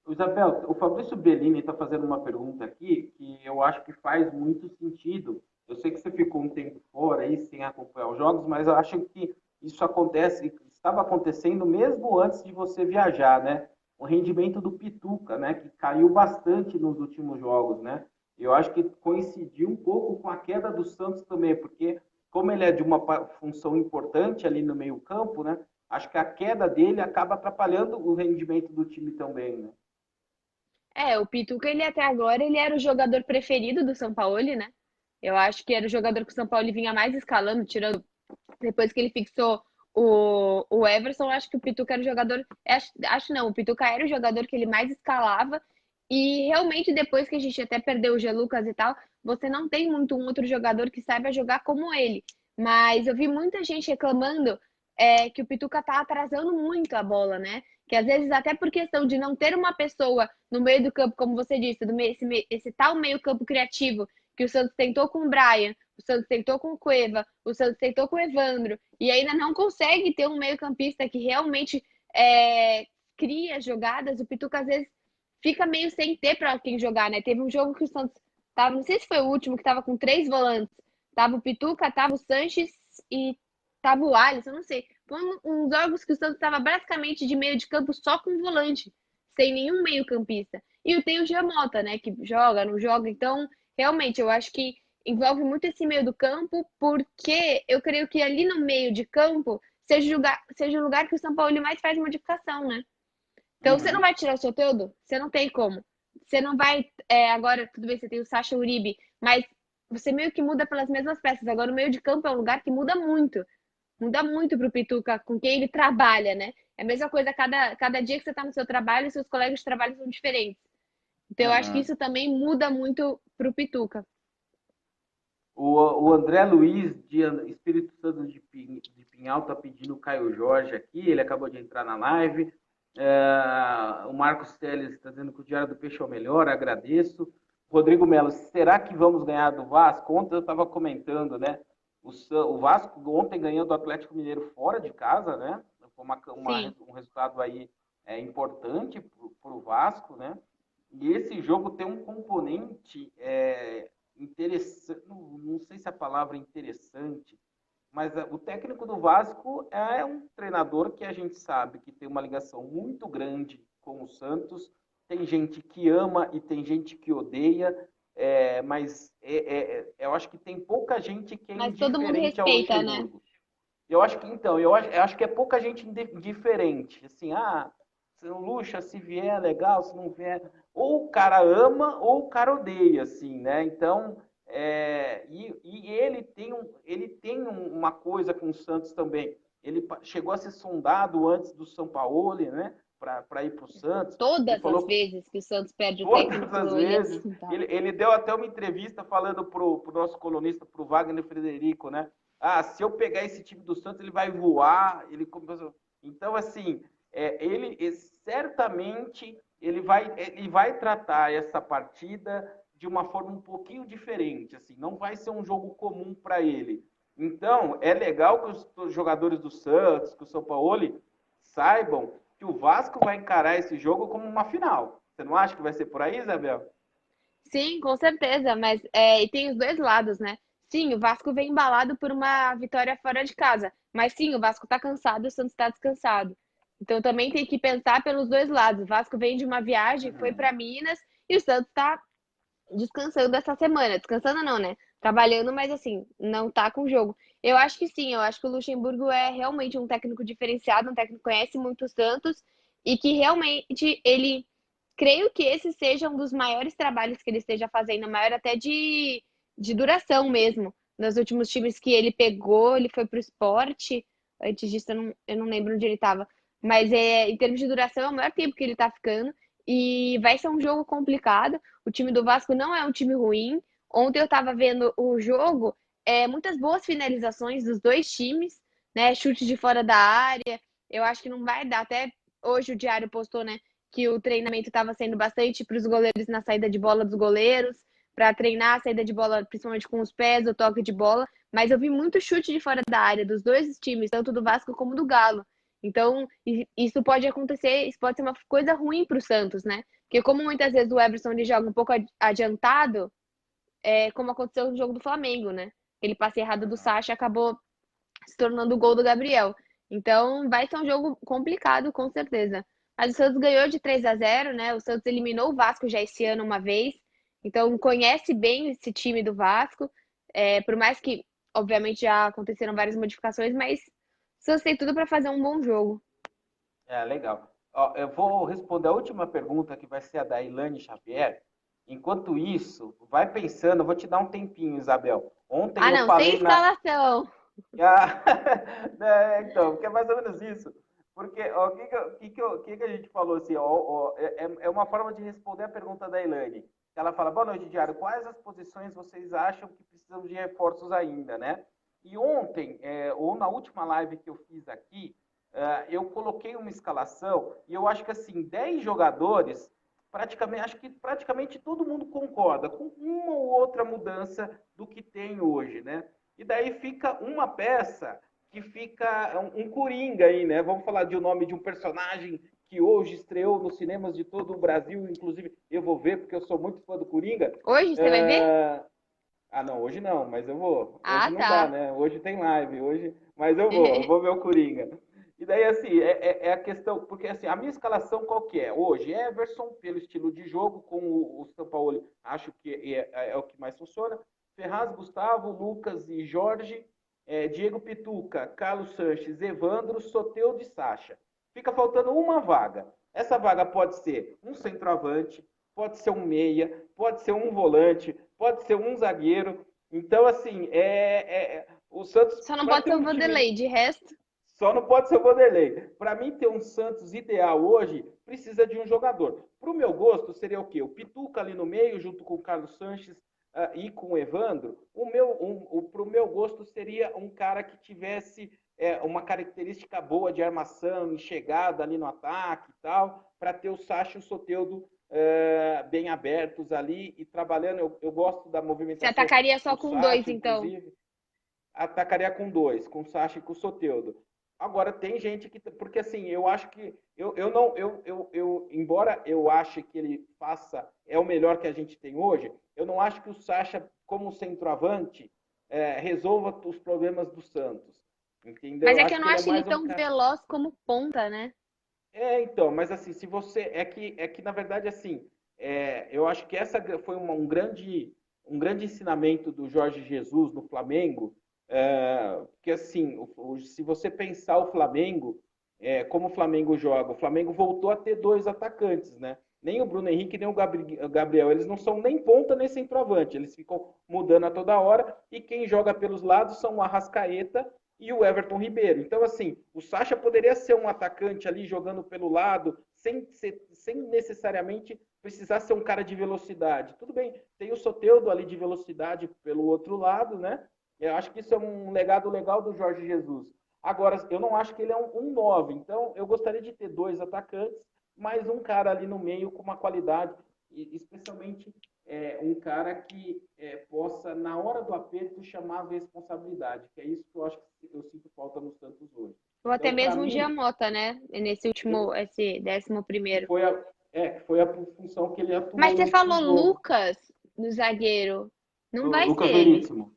Isabel, o Fabrício Bellini está fazendo uma pergunta aqui que eu acho que faz muito sentido. Eu sei que você ficou um tempo fora aí sem acompanhar os jogos, mas eu acho que isso acontece, estava acontecendo mesmo antes de você viajar, né? O rendimento do Pituca, né? Que caiu bastante nos últimos jogos, né? Eu acho que coincidiu um pouco com a queda do Santos também, porque como ele é de uma função importante ali no meio campo, né? Acho que a queda dele acaba atrapalhando o rendimento do time também, né? É, o Pituca, ele até agora, ele era o jogador preferido do São Paulo, né? Eu acho que era o jogador que o São Paulo vinha mais escalando, tirando depois que ele fixou o Everson, acho que o Pituca era o jogador. Acho não, o Pituca era o jogador que ele mais escalava. E realmente, depois que a gente até perdeu o G. Lucas e tal, você não tem muito um outro jogador que saiba jogar como ele. Mas eu vi muita gente reclamando que o Pituca tá atrasando muito a bola, né? Que às vezes, até por questão de não ter uma pessoa no meio do campo, como você disse, esse tal meio-campo criativo que o Santos tentou com o Brian, o Santos tentou com o Cueva, o Santos tentou com o Evandro, e ainda não consegue ter um meio-campista que realmente cria jogadas. O Pituca às vezes fica meio sem ter para quem jogar, né? Teve um jogo que o Santos tava, não sei se foi o último, que tava com 3 volantes. Tava o Pituca, tava o Sanches e tava o Alisson, não sei. Foi uns jogos que o Santos tava basicamente de meio de campo só com volante, sem nenhum meio-campista. E tem o Giamota, né, que joga, não joga. Então, realmente, eu acho que envolve muito esse meio do campo, porque eu creio que ali no meio de campo seja o lugar que o São Paulo mais faz modificação, né? Então, você não Uhum. vai tirar o Soteldo? Você não tem como. Você não vai. Agora, tudo bem, você tem o Sacha Uribe, mas você meio que muda pelas mesmas peças. Agora, o meio de campo é um lugar que muda muito. Muda muito pro Pituca, com quem ele trabalha, né? É a mesma coisa, cada dia que você tá no seu trabalho, seus colegas de trabalho são diferentes. Então, eu acho que Uhum. isso também muda muito pro Pituca. O André Luiz, de Espírito Santo de Pinhal, está pedindo o Caio Jorge aqui, ele acabou de entrar na live. O Marcos Teles está dizendo que o Diário do Peixe é o melhor, agradeço. Rodrigo Melo, será que vamos ganhar do Vasco? Ontem eu estava comentando, né? O Vasco ontem ganhou do Atlético Mineiro fora de casa, né? Foi Sim. um resultado aí importante para o Vasco, né? E esse jogo tem um componente interessante, não sei se a palavra é interessante, mas o técnico do Vasco é um treinador que a gente sabe que tem uma ligação muito grande com o Santos. Tem gente que ama e tem gente que odeia, mas eu acho que tem pouca gente que é Mas todo mundo indiferente ao respeita, né? Luxemburgo. Eu acho que então, eu acho que é pouca gente indiferente. Assim, se o Luxa, se vier, é legal, se não vier. Ou o cara ama ou o cara odeia, assim, né? Então, e ele tem uma coisa com o Santos também. Ele chegou a ser sondado antes do São Paulo, né? Para ir para o Santos. Ele Todas as falou vezes que o Santos perde o todas técnico, as ele é vezes. desquintado. Ele deu até uma entrevista falando pro nosso colunista, pro Wagner Frederico, né? Se eu pegar esse time do Santos, ele vai voar. Então, assim, certamente ele vai tratar essa partida de uma forma um pouquinho diferente. Assim, não vai ser um jogo comum para ele. Então, é legal que os jogadores do Santos, que o São Paulo saibam que o Vasco vai encarar esse jogo como uma final. Você não acha que vai ser por aí, Isabel? Sim, com certeza, mas e tem os dois lados, né? Sim, o Vasco vem embalado por uma vitória fora de casa, mas sim, o Vasco tá cansado, o Santos tá descansado. Então também tem que pensar pelos dois lados. O Vasco vem de uma viagem, foi Uhum. para Minas e o Santos tá descansando essa semana. Descansando não, né? Trabalhando, mas assim, não tá com jogo. Eu acho que sim, eu acho que o Luxemburgo é realmente um técnico diferenciado, um técnico que conhece muito o Santos e que realmente ele creio que esse seja um dos maiores trabalhos que ele esteja fazendo, maior até de duração mesmo. Nos últimos times que ele pegou, ele foi pro esporte. Antes disso, eu não lembro onde ele estava. Mas em termos de duração, é o maior tempo que ele tá ficando. E vai ser um jogo complicado. O time do Vasco não é um time ruim. Ontem eu estava vendo o jogo, muitas boas finalizações dos dois times. né? Chute de fora da área. Eu acho que não vai dar. Até hoje o Diário postou, né, que o treinamento estava sendo bastante para os goleiros na saída de bola dos goleiros, para treinar a saída de bola, principalmente com os pés, o toque de bola. Mas eu vi muito chute de fora da área dos dois times, tanto do Vasco como do Galo. Então, isso pode acontecer, isso pode ser uma coisa ruim para o Santos, né? Porque como muitas vezes o Everson ele joga um pouco adiantado, como aconteceu no jogo do Flamengo, né? Aquele passe errado do Sacha acabou se tornando o gol do Gabriel. Então, vai ser um jogo complicado, com certeza. Mas o Santos ganhou de 3-0, né? O Santos eliminou o Vasco já esse ano uma vez. Então, conhece bem esse time do Vasco. Por mais que, obviamente, já aconteceram várias modificações, mas o Santos tem tudo para fazer um bom jogo. Legal. Ó, eu vou responder a última pergunta, que vai ser a da Ilane Xavier. Enquanto isso, vai pensando, eu vou te dar um tempinho, Isabel. Ontem Ah, eu não, sem falei na. escalação. Ah, então, porque é mais ou menos isso. Porque ó, o que a gente falou assim, é uma forma de responder a pergunta da Elaine. Ela fala, boa noite, Diário, quais as posições vocês acham que precisam de reforços ainda, né? E ontem, ou na última live que eu fiz aqui, eu coloquei uma escalação e eu acho que assim, 10 jogadores, acho que praticamente todo mundo concorda com uma ou outra mudança do que tem hoje, né? E daí fica uma peça que fica um coringa aí, né? Vamos falar de um nome de um personagem que hoje estreou nos cinemas de todo o Brasil, inclusive eu vou ver porque eu sou muito fã do Coringa. Hoje você vai ver? Não, hoje não, mas eu vou. Hoje Ah, não dá, tá. né? Hoje tem live, mas eu vou ver o Coringa. E daí, assim, é a questão, porque assim, a minha escalação qual que é? Hoje, Everson, pelo estilo de jogo, com o Sampaoli, acho que é o que mais funciona. Ferraz, Gustavo, Lucas e Jorge, Diego Pituca, Carlos Sanches, Evandro, Soteldo e Sacha. Fica faltando uma vaga. Essa vaga pode ser um centroavante, pode ser um meia, pode ser um volante, pode ser um zagueiro. Então, assim, o Santos, Só não para pode ter ser o um time. Vanderlei, de resto. Só não pode ser o Vanderlei. Para mim, ter um Santos ideal hoje, precisa de um jogador. Para o meu gosto, seria o quê? O Pituca ali no meio, junto com o Carlos Sanches e com o Evandro. Para o meu gosto, seria um cara que tivesse uma característica boa de armação, chegada ali no ataque e tal, para ter o Sacha e o Soteldo bem abertos ali e trabalhando. Eu gosto da Você movimentação atacaria só do com dois, Sacha, então. inclusive. Atacaria com dois, com o Sacha e com o Soteldo. Agora, tem gente que. Porque assim, eu acho que. Eu não. Embora eu ache que ele faça. É o melhor que a gente tem hoje, eu não acho que o Sacha, como centroavante, resolva os problemas do Santos. Entendeu? Mas Eu é que acho eu que não ele é acho ele mais um tão cara. veloz como ponta, né? Então, mas assim, se você. É que na verdade, assim, eu acho que essa foi um grande ensinamento do Jorge Jesus no Flamengo, que assim, se você pensar o Flamengo, como o Flamengo joga, o Flamengo voltou a ter dois atacantes, né? Nem o Bruno Henrique, nem o Gabriel, eles não são nem ponta nem centroavante, eles ficam mudando a toda hora, e quem joga pelos lados são o Arrascaeta e o Everton Ribeiro. Então, assim, o Sacha poderia ser um atacante ali jogando pelo lado, sem necessariamente precisar ser um cara de velocidade. Tudo bem, tem o Soteldo ali de velocidade pelo outro lado, né? Eu acho que isso é um legado legal do Jorge Jesus. Agora, eu não acho que ele é um 9, então eu gostaria de ter dois atacantes, mais um cara ali no meio com uma qualidade, especialmente um cara que possa, na hora do aperto, chamar a responsabilidade, que é isso que eu acho que eu sinto falta no Santos hoje. Ou até Então, para mesmo o mim, Giamota, né? Nesse último, eu, esse 11º. que foi a função que ele atuou Mas no você último falou jogo. Lucas no zagueiro. Não O vai ser Lucas ele. Veríssimo.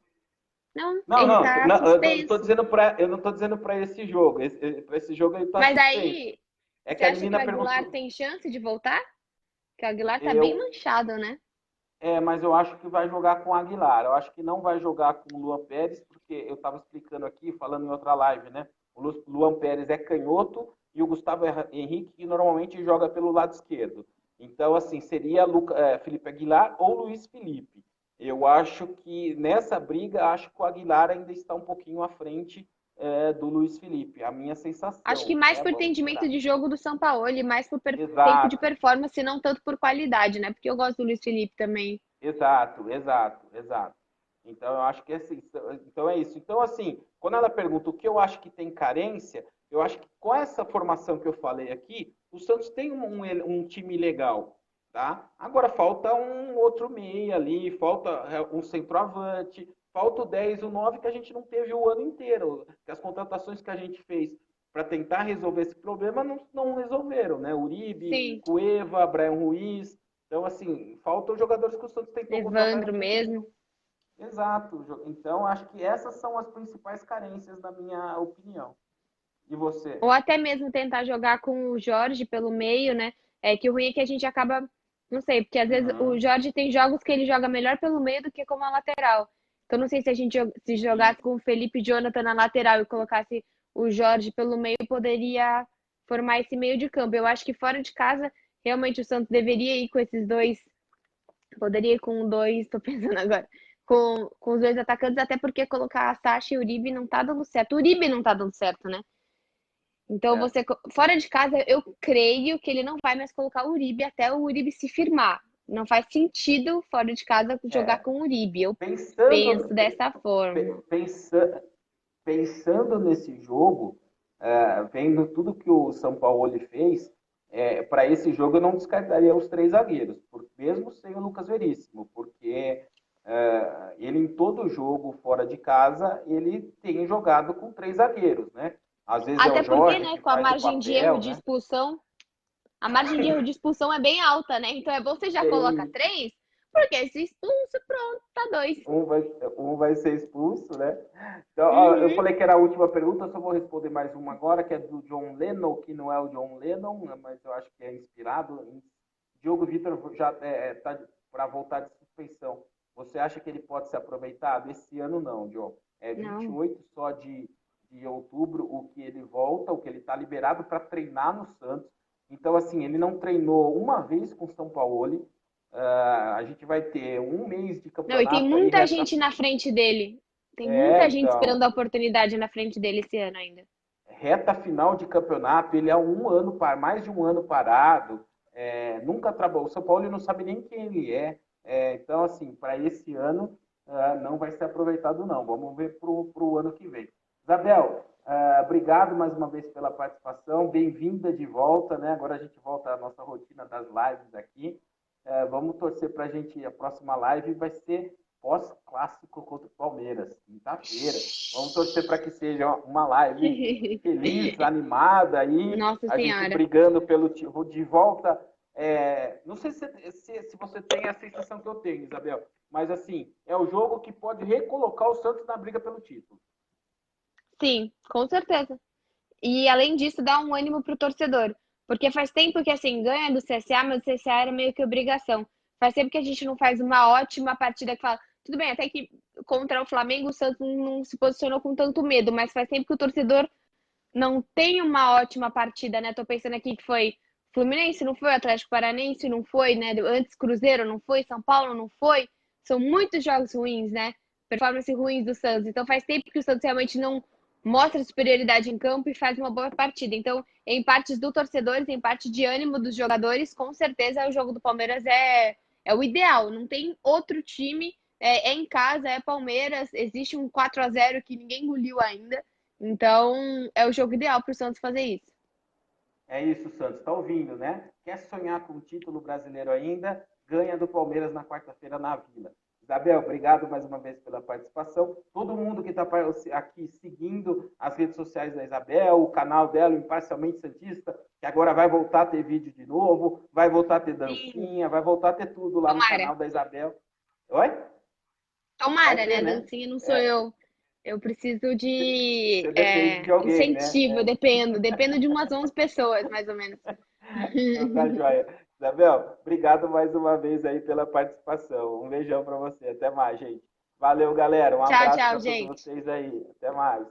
Não, Não, ele não, tá não, suspenso. eu não tô dizendo para esse jogo. Para esse jogo ele está Mas suspenso. aí, É você que a acha que o menina Aguilar perguntou. tem chance de voltar? Porque o Aguilar tá bem Eu, manchado, né? mas eu acho que vai jogar com o Aguilar. Eu acho que não vai jogar com o Luan Pérez, porque eu estava explicando aqui, falando em outra live, né? O Luan Pérez é canhoto e o Gustavo Henrique, que normalmente joga pelo lado esquerdo. Então, assim, seria Felipe Aguilar ou Luiz Felipe. Eu acho que nessa briga, acho que o Aguilar ainda está um pouquinho à frente do Luiz Felipe. A minha Acho que sensação, mais né? por Vamos entendimento esperar. de jogo do Sampaoli, mais por tempo de Exato, performance, não tanto por qualidade, né? Porque eu gosto do Luiz Felipe também. exato, exato, exato. Então, eu acho que assim, então é isso. Então, assim, quando ela pergunta o que eu acho que tem carência, eu acho que com essa formação que eu falei aqui, o Santos tem um time legal, tá? Agora falta um outro meia ali, falta um centroavante, falta o 10, o 9 que a gente não teve o ano inteiro. Que as contratações que a gente fez para tentar resolver esse problema não resolveram, né? Uribe, Sim, Cueva, Brian Ruiz. Então, assim, faltam jogadores que o Santos tentou contratar e não Evandro mesmo. conseguiu. Exato. Então, acho que essas são as principais carências, na minha opinião. E você? Ou até mesmo tentar jogar com o Jorge pelo meio, né? É que o ruim é que a gente acaba, não sei, porque às vezes o Uhum. Jorge tem jogos que ele joga melhor pelo meio do que como a lateral. Então não sei se a gente se E, jogasse com o Felipe e Jonathan na lateral e colocasse o Jorge pelo meio, poderia formar esse meio de campo. Eu acho que fora de casa, realmente o Santos deveria ir com esses dois, poderia ir com dois, tô pensando agora, com os dois atacantes, até porque colocar a Sasha e o Uribe não tá dando certo. O Uribe não tá dando certo, né? Então, é, você, fora de casa, eu creio que ele não vai mais colocar o Uribe até o Uribe se firmar. Não faz sentido, fora de casa, jogar é, com o Uribe. Eu penso pensando, dessa forma. pensa- pensando nesse jogo, vendo tudo que o São Paulo fez, para esse jogo eu não descartaria os três zagueiros, mesmo sem o Lucas Veríssimo, porque ele em todo jogo fora de casa, ele tem jogado com três zagueiros, né? Às vezes é o Até porque, Jorge né, que com a faz o margem de erro papel, de né? expulsão, a margem de erro de expulsão é bem alta, né? Então é bom você já coloca Tem, três, porque se expulso, pronto, tá dois. um vai, um vai ser expulso, né? Então, ó, eu Uhum. falei que era a última pergunta, eu só vou responder mais uma agora, que é do John Lennon, que não é o John Lennon, mas eu acho que é inspirado. Diogo Vitor já está para voltar de suspensão. Você acha que ele pode ser aproveitado? Esse ano não, John. É Não. 28 só de outubro o que ele volta, o que ele está liberado para treinar no Santos. Então, assim, ele não treinou uma vez com o São Paulo. A gente vai ter um mês de Não, e tem campeonato aí, muita gente na frente dele. Tem muita gente esperando então, a oportunidade na frente dele esse ano ainda. reta final de campeonato, ele é mais de um ano parado, nunca trabalhou. O São Paulo não sabe nem quem ele é. Então, assim, para esse ano não vai ser aproveitado, não. Vamos ver para o ano que vem. Isabel, obrigado mais uma vez pela participação, bem-vinda de volta, né? Agora a gente volta à nossa rotina das lives aqui. Vamos torcer para a gente, a próxima live vai ser pós-clássico contra o Palmeiras, quinta-feira. Vamos torcer para que seja uma live feliz, animada aí, Nossa a gente Senhora. brigando pelo de volta. Não sei se você tem a sensação que eu tenho, Isabel, mas assim, é o jogo que pode recolocar o Santos na briga pelo título. Sim, com certeza. E além disso, dá um ânimo pro torcedor. Porque faz tempo que assim, ganha do CSA, mas o CSA era meio que obrigação. Faz tempo que a gente não faz uma ótima partida que fala. Tudo bem, até que contra o Flamengo o Santos não se posicionou com tanto medo, mas faz tempo que o torcedor não tem uma ótima partida, né? Tô pensando aqui que foi Fluminense, não foi, Atlético Paranaense, não foi, né? Antes Cruzeiro, não foi, São Paulo, não foi. São muitos jogos ruins, né? Performance ruins do Santos. Então faz tempo que o Santos realmente não mostra superioridade em campo e faz uma boa partida. Então, em partes do torcedor, em parte de ânimo dos jogadores, com certeza o jogo do Palmeiras é o ideal. Não tem outro time, é em casa, é Palmeiras, existe um 4-0 que ninguém engoliu ainda. Então, é o jogo ideal para o Santos fazer isso. É isso, Santos. Está ouvindo, né? Quer sonhar com o título brasileiro ainda? Ganha do Palmeiras na quarta-feira na Vila. Isabel, obrigado mais uma vez pela participação. Todo mundo que está aqui seguindo as redes sociais da Isabel, o canal dela, o Imparcialmente Santista, que agora vai voltar a ter vídeo de novo, vai voltar a ter Sim. dancinha, vai voltar a ter tudo lá no Tomara. canal da Isabel. Oi? Vai Tomara, ter, né? né? Dancinha não sou É, eu. Eu preciso de você depende de alguém, né? incentivo, eu dependo. Dependo de umas 11 pessoas, mais ou menos. Então tá joia. Isabel, obrigado mais uma vez aí pela participação. Um beijão para você. Até mais, gente. Valeu, galera. Um Tchau, abraço tchau, para todos gente. vocês aí. Até mais.